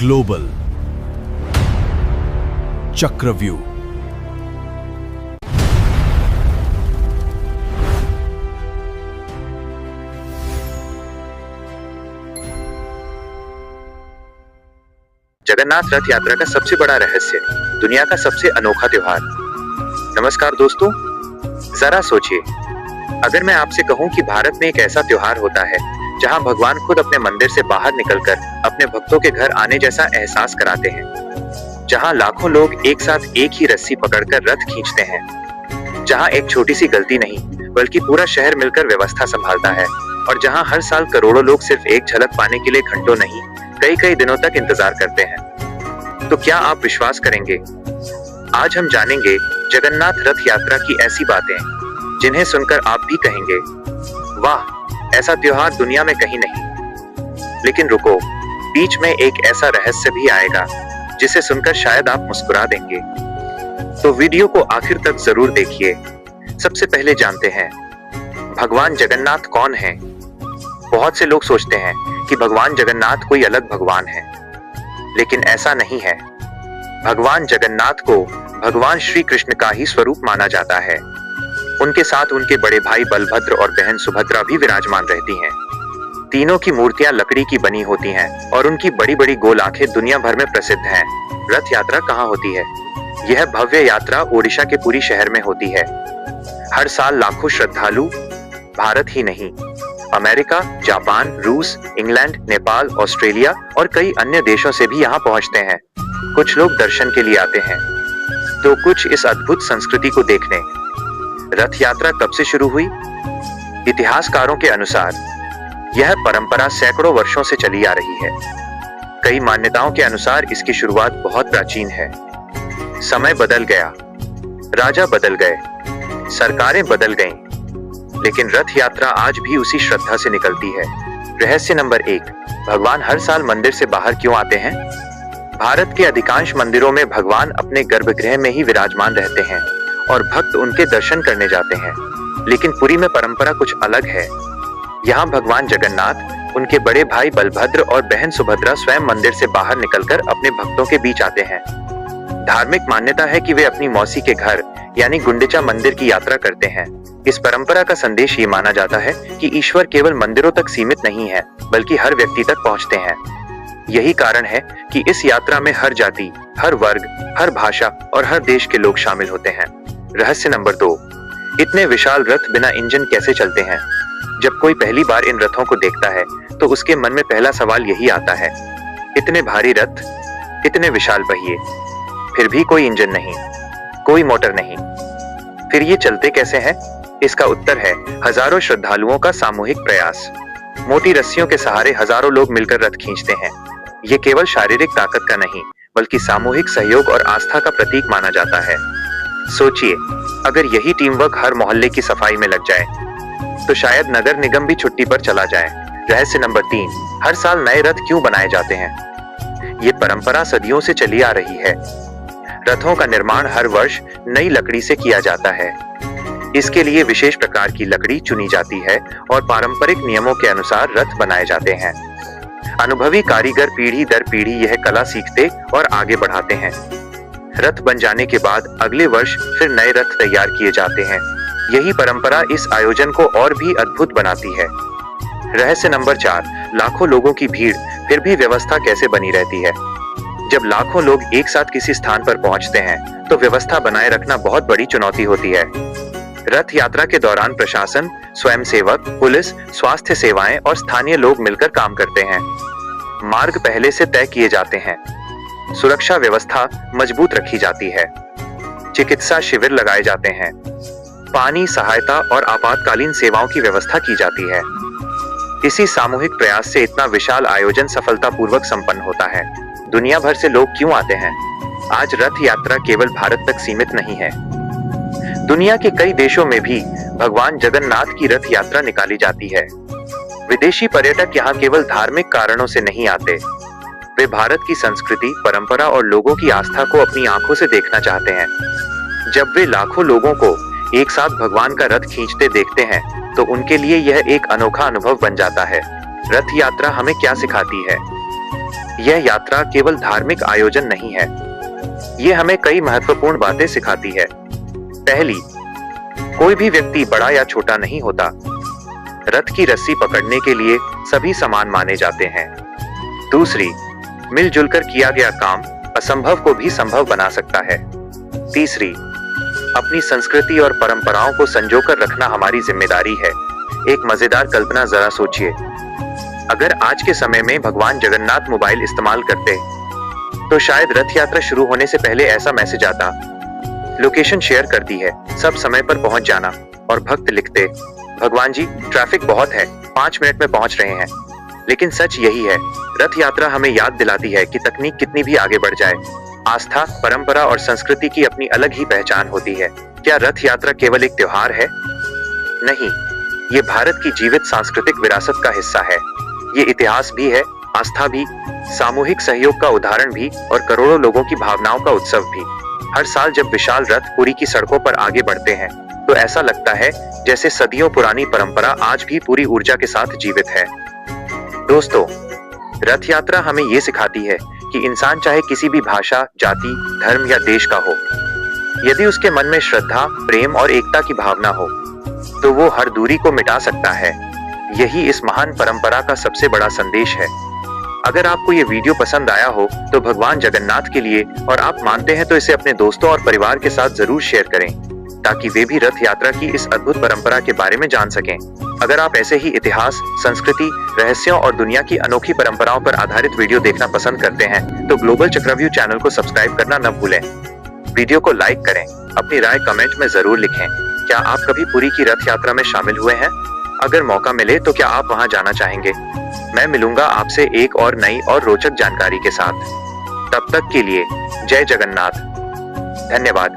Global चक्रव्यूह। जगन्नाथ रथ यात्रा का सबसे बड़ा रहस्य, दुनिया का सबसे अनोखा त्योहार। नमस्कार दोस्तों, जरा सोचिए, अगर मैं आपसे कहूं कि भारत में एक ऐसा त्योहार होता है जहां भगवान खुद अपने मंदिर से बाहर निकलकर अपने भक्तों के घर आने जैसा एहसास कराते हैं, जहां लाखों लोग एक साथ एक ही रस्सी पकड़कर रथ खींचते हैं, जहां एक छोटी सी गलती नहीं बल्कि पूरा शहर मिलकर व्यवस्था संभालता है, और जहां हर साल करोड़ों लोग सिर्फ एक झलक पाने के लिए घंटों नहीं कई कई दिनों तक इंतजार करते हैं। तो क्या आप विश्वास करेंगे? आज हम जानेंगे जगन्नाथ रथ यात्रा की ऐसी बातें जिन्हें सुनकर आप भी कहेंगे, वाह, ऐसा त्योहार दुनिया में कहीं नहीं। लेकिन रुको, बीच में एक ऐसा रहस्य भी आएगा जिसे सुनकर शायद आप मुस्कुरा देंगे। तो वीडियो को आखिर तक जरूर देखिए। सबसे पहले जानते हैं भगवान जगन्नाथ कौन है। बहुत से लोग सोचते हैं कि भगवान जगन्नाथ कोई अलग भगवान है, लेकिन ऐसा नहीं है। भगवान जगन्नाथ को भगवान श्री कृष्ण का ही स्वरूप माना जाता है। उनके साथ उनके बड़े भाई बलभद्र और बहन सुभद्रा भी विराजमान रहती हैं। तीनों की मूर्तियां लकड़ी की बनी होती हैं और उनकी बड़ी बड़ी गोल आंखें दुनिया भर में प्रसिद्ध हैं। रथ यात्रा कहाँ होती है? यह भव्य यात्रा ओडिशा के पुरी शहर में होती है। हर साल लाखों श्रद्धालु भारत ही नहीं, अमेरिका, जापान, रूस, इंग्लैंड, नेपाल, ऑस्ट्रेलिया और कई अन्य देशों से भी यहाँ पहुँचते हैं। कुछ लोग दर्शन के लिए आते हैं, तो कुछ इस अद्भुत संस्कृति को देखने। रथ यात्रा कब से शुरू हुई? इतिहासकारों के अनुसार यह परंपरा सैकड़ों वर्षों से चली आ रही है। कई मान्यताओं के अनुसार इसकी शुरुआत बहुत प्राचीन है। समय बदल गया, राजा बदल गए, सरकारें बदल गईं, लेकिन रथ यात्रा आज भी उसी श्रद्धा से निकलती है। रहस्य नंबर 1, भगवान हर साल मंदिर से बाहर क्यों आते हैं? भारत के अधिकांश मंदिरों में भगवान अपने गर्भगृह में ही विराजमान रहते हैं और भक्त उनके दर्शन करने जाते हैं। लेकिन पुरी में परंपरा कुछ अलग है। यहाँ भगवान जगन्नाथ, उनके बड़े भाई बलभद्र और बहन सुभद्रा स्वयं मंदिर से बाहर निकलकर अपने भक्तों के बीच आते हैं। धार्मिक मान्यता है कि वे अपनी मौसी के घर यानी गुंडिचा मंदिर की यात्रा करते हैं। इस परंपरा का संदेश ये माना जाता है कि ईश्वर केवल मंदिरों तक सीमित नहीं है, बल्कि हर व्यक्ति तक पहुँचते हैं। यही कारण है कि इस यात्रा में हर जाति, हर वर्ग, हर भाषा और हर देश के लोग शामिल होते हैं। रहस्य नंबर 2, इतने विशाल रथ बिना इंजन कैसे चलते हैं? जब कोई पहली बार इन रथों को देखता है तो उसके मन में पहला सवाल यही आता है, इतने भारी रथ, इतने विशाल पहिए, फिर भी कोई इंजन नहीं, कोई मोटर नहीं, फिर ये चलते कैसे हैं? इसका उत्तर है हजारों श्रद्धालुओं का सामूहिक प्रयास। मोटी रस्सियों के सहारे हजारों लोग मिलकर रथ खींचते हैं। ये केवल शारीरिक ताकत का नहीं, बल्कि सामूहिक सहयोग और आस्था का प्रतीक माना जाता है। सोचिए, अगर यही टीम वर्क हर मोहल्ले की सफाई में लग जाए तो शायद नगर निगम भी छुट्टी पर चला जाए। रहस्य नंबर 3, हर साल नए रथ क्यों बनाए जाते हैं? ये परंपरा सदियों से चली आ रही है। रथों का निर्माण हर वर्ष नई लकड़ी से किया जाता है। इसके लिए विशेष प्रकार की लकड़ी चुनी जाती है और पारंपरिक नियमों के अनुसार रथ बनाए जाते हैं। अनुभवी कारीगर पीढ़ी दर पीढ़ी यह कला सीखते और आगे बढ़ाते हैं। रथ बन जाने के बाद अगले वर्ष फिर नए रथ तैयार किए जाते हैं। यही परंपरा इस आयोजन को और भी अद्भुत बनाती है। रहस्य नंबर 4, लाखों लोगों की भीड़ फिर भी व्यवस्था कैसे बनी रहती है? जब लाखों लोग एक साथ किसी स्थान पर पहुंचते हैं तो व्यवस्था बनाए रखना बहुत बड़ी चुनौती होती है। रथ यात्रा के दौरान प्रशासन, स्वयंसेवक, पुलिस, स्वास्थ्य सेवाएं और स्थानीय लोग मिलकर काम करते हैं। मार्ग पहले से तय किए जाते हैं, सुरक्षा व्यवस्था मजबूत रखी जाती है, चिकित्सा शिविर लगाए जाते हैं, पानी, सहायता और आपातकालीन सेवाओं की व्यवस्था की जाती है। इसी सामूहिक प्रयास से इतना विशाल आयोजन सफलतापूर्वक संपन्न होता है। दुनिया भर से लोग क्यों आते हैं? आज रथ यात्रा केवल भारत तक सीमित नहीं है। दुनिया के कई देशों में भी भगवान जगन्नाथ की रथ यात्रा निकाली जाती है। विदेशी पर्यटक यहाँ केवल धार्मिक कारणों से नहीं आते, वे भारत की संस्कृति, परंपरा और लोगों की आस्था को अपनी आंखों से देखना चाहते हैं। जब वे लाखों लोगों को एक साथ भगवान का रथ खींचते देखते हैं तो उनके लिए यह एक अनोखा अनुभव बन जाता है। रथ यात्रा हमें क्या सिखाती है? यह यात्रा केवल धार्मिक आयोजन नहीं है, ये हमें कई महत्वपूर्ण बातें सिखाती है। पहली, कोई भी व्यक्ति बड़ा या छोटा नहीं होता। रथ की रस्सी पकड़ने के लिए सभी समान माने जाते हैं। दूसरी, मिलजुल कर किया गया काम असंभव को भी संभव बना सकता है। तीसरी, अपनी संस्कृति और परंपराओं को संजोकर रखना हमारी जिम्मेदारी है। एक मजेदार कल्पना जरा सोचिए, अगर आज के समय में भगवान जगन्नाथ मोबाइल इस्तेमाल करते तो शायद रथ यात्रा शुरू होने से पहले ऐसा मैसेज आता, लोकेशन शेयर कर दी है, सब समय पर पहुंच जाना, और भक्त लिखते, भगवान जी ट्रैफिक बहुत है, 5 मिनट में पहुंच रहे हैं। लेकिन सच यही है, रथ यात्रा हमें याद दिलाती है कि तकनीक कितनी भी आगे बढ़ जाए, आस्था, परंपरा और संस्कृति की अपनी अलग ही पहचान होती है। क्या रथ यात्रा केवल एक त्योहार है? नहीं, ये भारत की जीवित सांस्कृतिक विरासत का हिस्सा है। ये इतिहास भी है, आस्था भी, सामूहिक सहयोग का उदाहरण भी, और करोड़ों लोगों की भावनाओं का उत्सव भी। हर साल जब विशाल रथ पुरी की सड़कों पर आगे बढ़ते हैं तो ऐसा लगता है जैसे सदियों पुरानी परंपरा आज भी पूरी ऊर्जा के साथ जीवित है। दोस्तों, रथ यात्रा हमें ये सिखाती है कि इंसान चाहे किसी भी भाषा, जाति, धर्म या देश का हो, यदि उसके मन में श्रद्धा, प्रेम और एकता की भावना हो तो वो हर दूरी को मिटा सकता है। यही इस महान परंपरा का सबसे बड़ा संदेश है। अगर आपको ये वीडियो पसंद आया हो तो भगवान जगन्नाथ के लिए और आप मानते हैं तो इसे अपने दोस्तों और परिवार के साथ जरूर शेयर करें, ताकि वे भी रथ यात्रा की इस अद्भुत परंपरा के बारे में जान सकें। अगर आप ऐसे ही इतिहास, संस्कृति, रहस्यों और दुनिया की अनोखी परंपराओं पर आधारित वीडियो देखना पसंद करते हैं तो ग्लोबल चक्रव्यूह चैनल को सब्सक्राइब करना न भूलें। वीडियो को लाइक करें, अपनी राय कमेंट में जरूर लिखें। क्या आप कभी पुरी की रथ यात्रा में शामिल हुए हैं? अगर मौका मिले तो क्या आप वहां जाना चाहेंगे? मैं मिलूंगा आपसे एक और नई और रोचक जानकारी के साथ। तब तक के लिए जय जगन्नाथ। धन्यवाद।